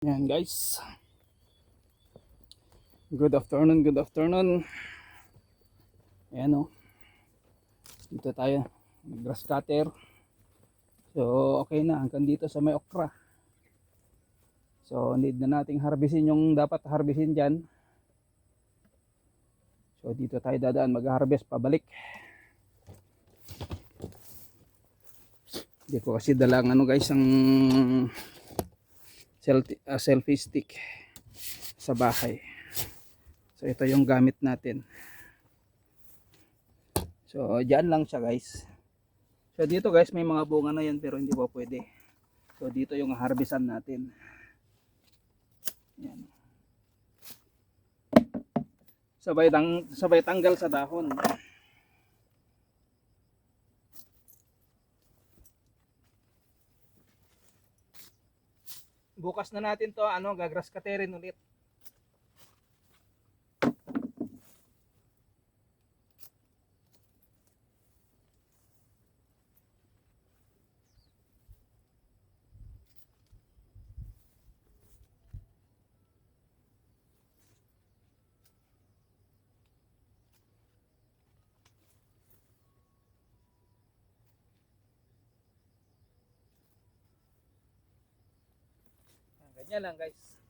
Yan guys. Good afternoon, good afternoon. Ayan o. Dito tayo. Grass cutter. So okay na hanggang dito sa may okra. So need na nating harvestin yung dapat harvestin dyan. So dito tayo dadaan mag-harvest pabalik. Hindi ko kasi dalang ano guys ang selfie stick sa bahay. So ito yung gamit natin. So dyan lang siya guys. So dito guys may mga bunga na yan pero hindi pa pwede. So dito yung harvestan natin. Yan. Sabay tanggal sa dahon. Bukas na natin to gagrass cutterin ulit. Ganyan lang guys.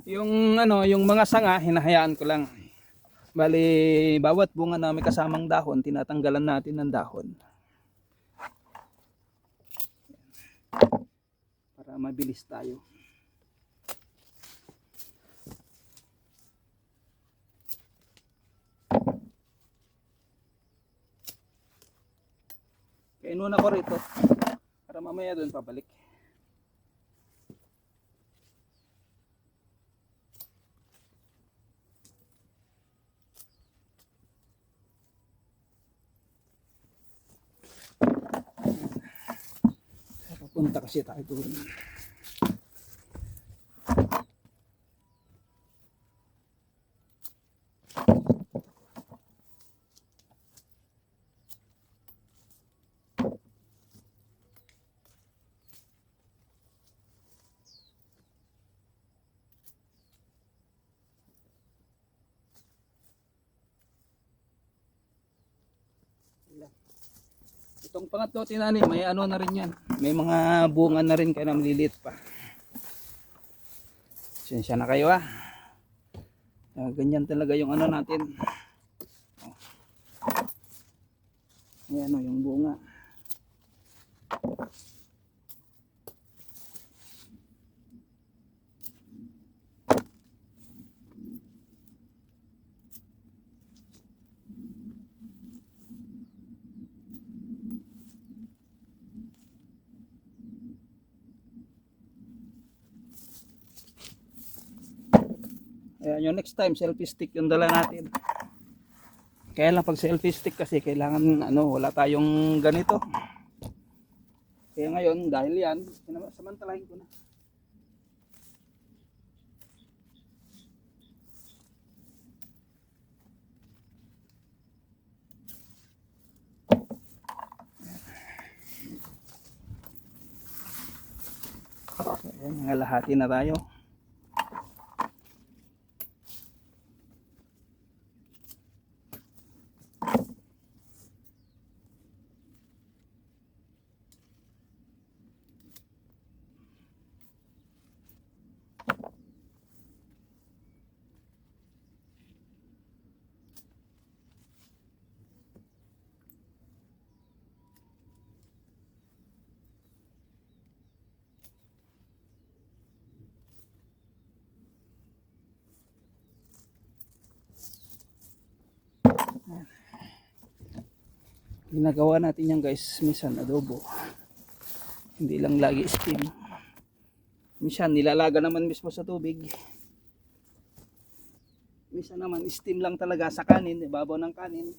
Yung mga sanga hinahayaan ko lang. Bali bawat bunga na may kasamang dahon tinatanggalan natin ng dahon. Para mabilis tayo. Kaya inuna ko rito para mamaya doon pabalik. Papunta kasi tayo doon. Itong pangatlo tinanim, may ano na rin yan. May mga bunga na rin kaya maliliit pa. Sensya na kayo ganyan talaga yung ano natin. Ayan yung bunga. Ayan yung next time selfie stick yung dala natin. Kaya lang pag selfie stick kasi kailangan wala tayong ganito. Kaya ngayon dahil yan samantalahin ko na. Ayan, nangalahati na tayo. Ginagawa natin yan guys, minsan adobo, hindi lang lagi steam, minsan nilalaga naman mismo sa tubig, minsan naman steam lang talaga sa kanin, ibabaw ng kanin.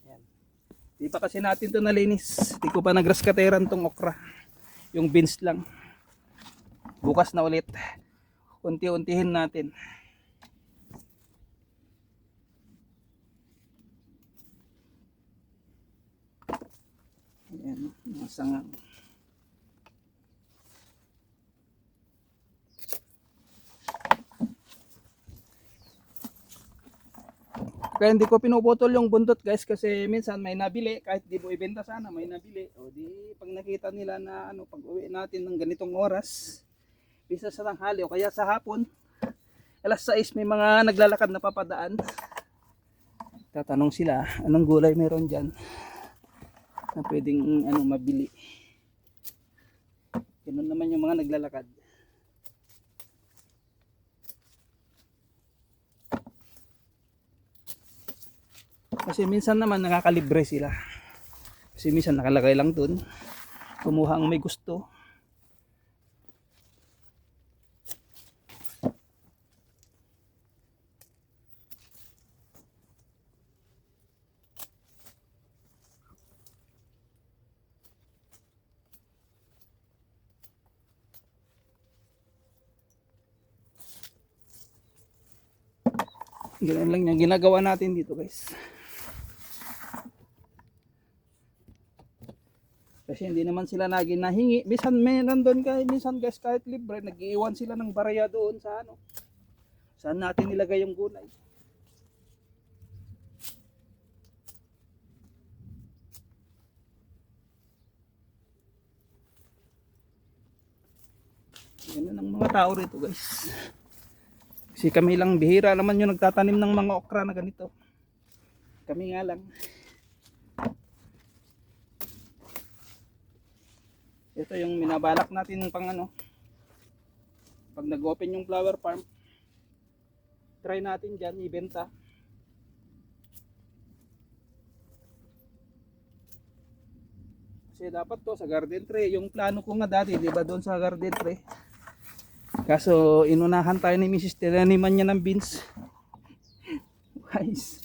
Yan. Di pa kasi natin to nalinis, di ko pa nagrass cutteran tong okra, yung beans lang. Bukas na ulit, unti-untihin natin. Ayan, mga sangang. Kaya hindi ko pinuputol yung buntot guys kasi minsan may nabili kahit di mo ibenta sana may nabili. O di pag nakita nila na ano pag uwi natin ng ganitong oras, bisa sa tanghali o kaya sa hapon, alas 6 may mga naglalakad na papadaan. Tatanong sila anong gulay meron dyan na pwedeng ano mabili. Ganun naman yung mga naglalakad. Kasi minsan naman nakakalibre sila. Kasi minsan nakalagay lang dun. Kumuha ang may gusto. Ganun lang yung ginagawa natin dito guys. Kasi hindi naman sila lagi nahingi. Minsan meron doon kahit minsan guys kahit libre, nag-iiwan sila ng barya doon sa ano. Saan natin nilagay yung gulay. Ganun ang mga tao rito guys. Kasi kami lang bihira naman yung nagtatanim ng mga okra na ganito. Kami nga lang. Ito yung minabalak natin pang ano. Pag nag-open yung flower farm, try natin dyan ibenta. Kasi dapat to sa garden tray. Yung plano ko nga dati, di ba doon sa garden tray. Kaso inunahan tayo ni Mrs. Tinaniman niya ng beans. Guys.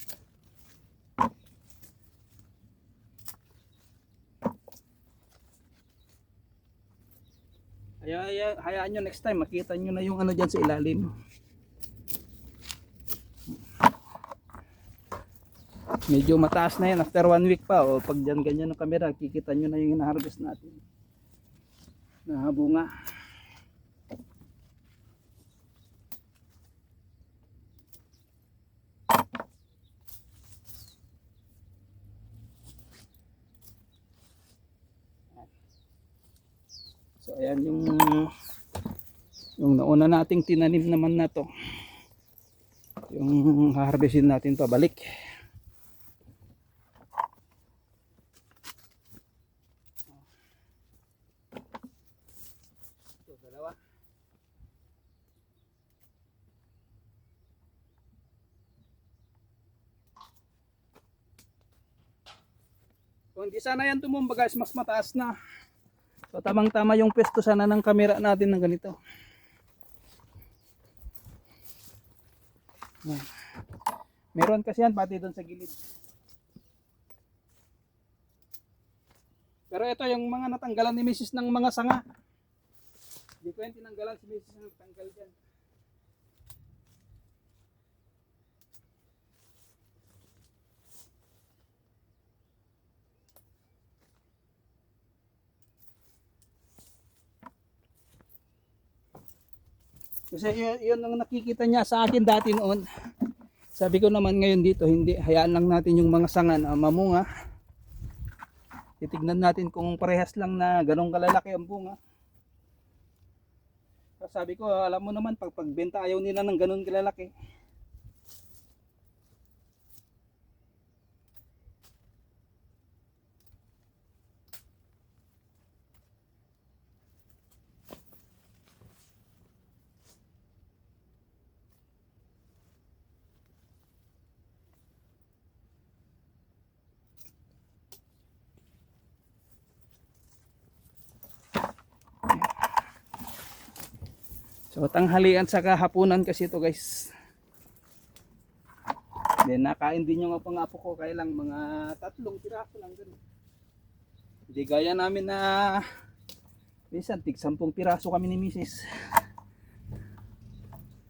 Hayaan nyo next time makita nyo na yung ano dyan sa ilalim. Medyo mataas na yan after 1 week pa o pag dyan ganyan ng camera kikita nyo na yung hina-harvest natin na bunga. So ayan yung nauna nating tinanim naman na to. Yung harvestin natin pabalik. So dalawa. Kung hindi sana yan tumumba guys, mas mataas na. So tamang tama yung pwesto sana ng camera natin ng ganito. Meron kasi yan pati doon sa gilid. Pero ito yung mga natanggalan ni Mrs. ng mga sanga. Hindi ko yan tinanggalan si Mrs. ng tanggal dyan. Kasi yun ang nakikita niya sa akin dati noon. Sabi ko naman ngayon dito, hindi, hayaan lang natin yung mga sanga na mamunga. Titignan natin kung parehas lang na ganong kalalaki ang bunga. Sabi ko, alam mo naman, pag pagbenta ayaw nila ng ganon kalalaki. So tanghalian sa kahapunan kasi ito guys. Then nakain din yung apo ko kaya lang mga 3 piraso lang ganun. Hindi gaya namin na minsan tig 10 piraso kami ni Mrs.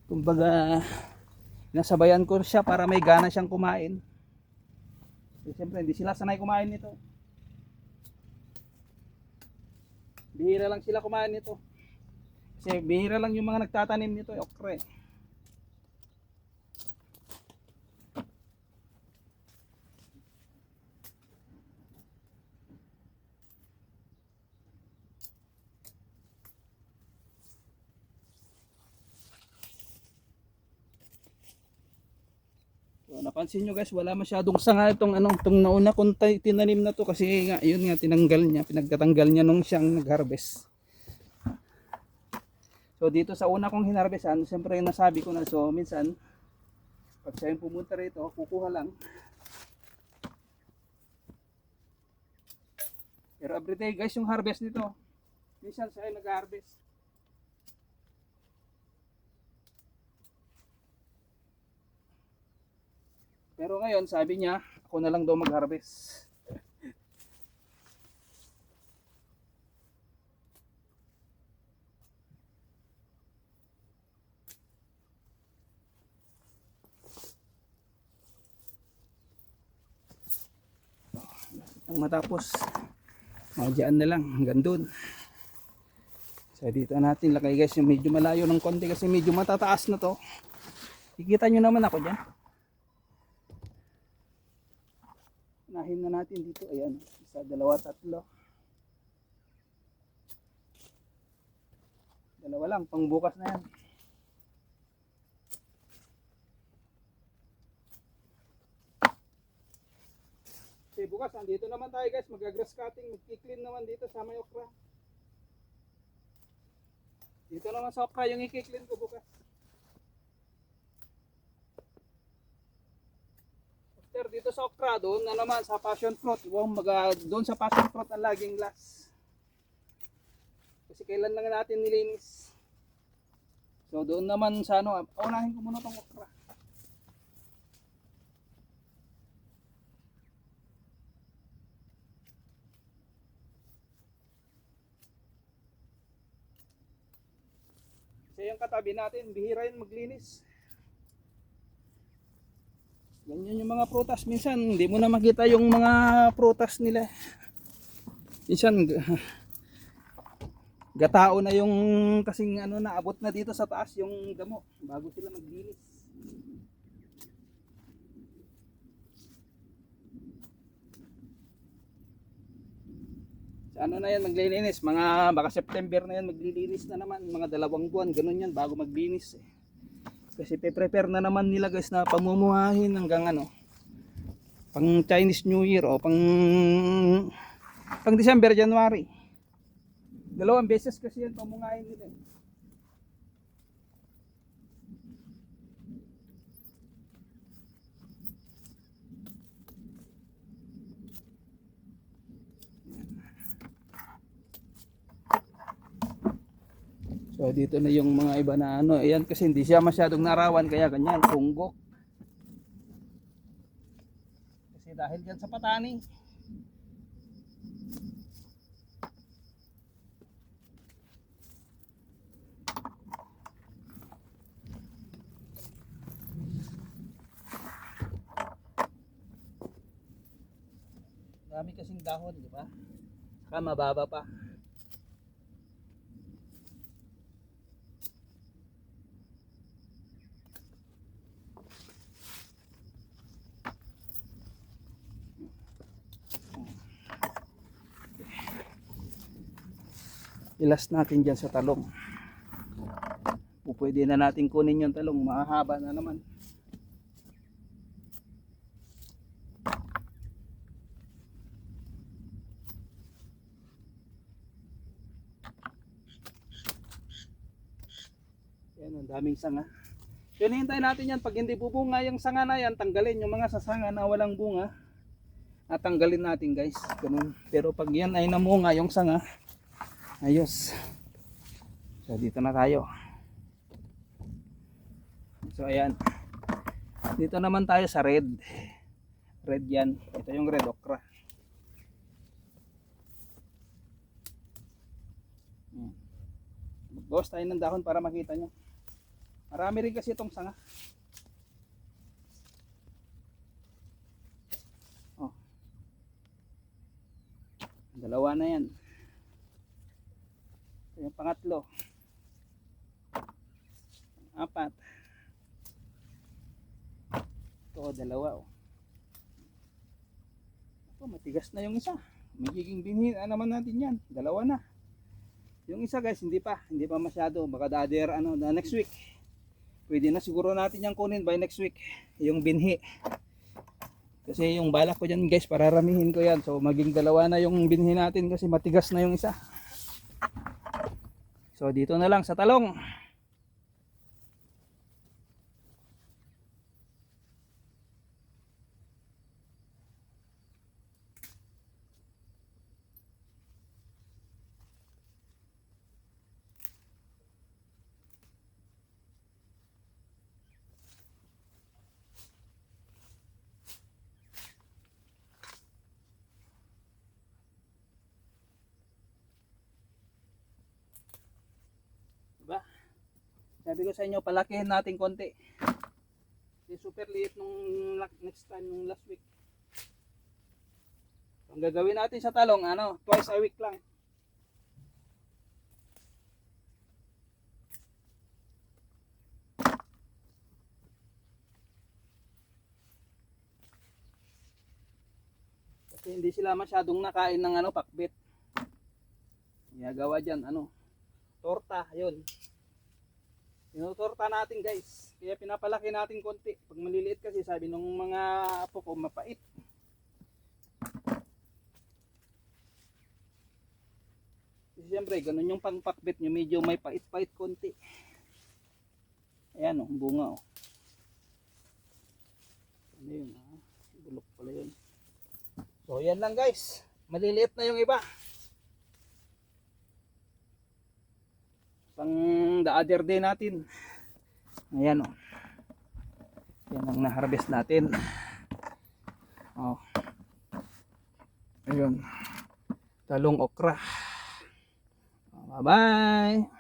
Kumbaga nasabayan ko siya para may gana siyang kumain. So, siyempre hindi sila sanay kumain nito. Bihira lang sila kumain nito. Kasi bihira lang yung mga nagtatanim nito, okra eh. So, napansin nyo guys, wala masyadong sanga itong itong nauna kong tinanim na to kasi nga, yun nga, pinagtatanggal niya nung siyang nag-harvest. So dito sa una kong hinarvestan, siyempre nasabi ko na, so minsan, pag siya yung pumunta rito, kukuha lang. Pero everyday guys yung harvest nito, minsan siya yung nag-harvest. Pero ngayon, sabi niya, ako na lang daw mag-harvest. Ang matapos, diyan na lang, hanggang doon. So dito natin lakay guys, yung medyo malayo ng konti kasi medyo matataas na to. Kikita nyo naman ako dyan. Unahin na natin dito, ayan, isa, dalawa, tatlo. Dalawa lang, pang bukas na yan. Okay, bukas, andito naman tayo guys, mag-grass cutting, mag-clean naman dito sa may okra. Dito naman sa okra yung i-clean ko bukas. Dito sa okra, doon na naman sa passion fruit. Doon sa passion fruit ang laging last. Kasi kailan lang natin nilinis. So doon naman sa unahin ko muna itong okra. Kasi yung katabi natin, bihira yun maglinis. Ganyan yung mga prutas. Minsan hindi mo na makita yung mga prutas nila. Minsan gatao na yung kasing naabot na dito sa taas yung damo bago sila maglinis. Sa na yan maglilinis, mga baka September na yan maglilinis na naman, mga 2 buwan ganun yan bago maglinis eh. Kasi pe-prepare na naman nila guys na pamumuhahin hanggang pang Chinese New Year o pang December, January. 2 beses kasi yan pamungahin nila. So dito na yung mga iba na ayan kasi hindi siya masyadong narawan kaya ganyan, tunggok. Kasi dahil yan sa patani. Dami kasing dahon, di ba? Saka mababa pa. Ilas natin dyan sa talong. Pwede na natin kunin yung talong, mahaba na naman. Yan, ang daming sanga. Hinihintay natin yan, pag hindi bubunga yung sanga na yan, tanggalin yung mga sasanga na walang bunga. At tanggalin natin guys, ganun. Pero pag yan ay namunga yung sanga, ayos. So dito na tayo. So ayan. Dito naman tayo sa red. Red yan. Ito yung red okra. Magbawas tayo ng dahon para makita nyo. Marami rin kasi itong sanga. Oh. 2 na yan. Ito yung pangatlo. Apat. Ito, dalawa. Ito, matigas na yung isa. Magiging binhi naman natin yan. Dalawa na. Yung isa guys, hindi pa masyado. Baka the next week. Pwede na siguro natin yung kunin by next week. Yung binhi. Kasi yung balak ko dyan guys, pararamihin ko yan. So maging dalawa na yung binhi natin kasi matigas na yung isa. So dito na lang sa talong. Diba? Sabi ko sa inyo, palakihin natin konti. Kasi super liit nung next time, nung last week. So, ang gagawin natin sa talong, twice a week lang. Kasi hindi sila masyadong nakain ng pakbit. Ginagawa dyan, torta, yun. Tinutorta natin guys. Kaya pinapalaki natin konti. Pag maliliit kasi sabi nung mga apo ko mapait. Kasi siyempre ganun yung pangpakbit nyo. Medyo may pait-pait konti. Ayan bunga Ano yun Bulok pala yun. So yan lang guys. Maliliit na yung iba. Pang the other day natin. Ayan Yan ang na-harvest natin. Ayun. Talong okra. Bye bye.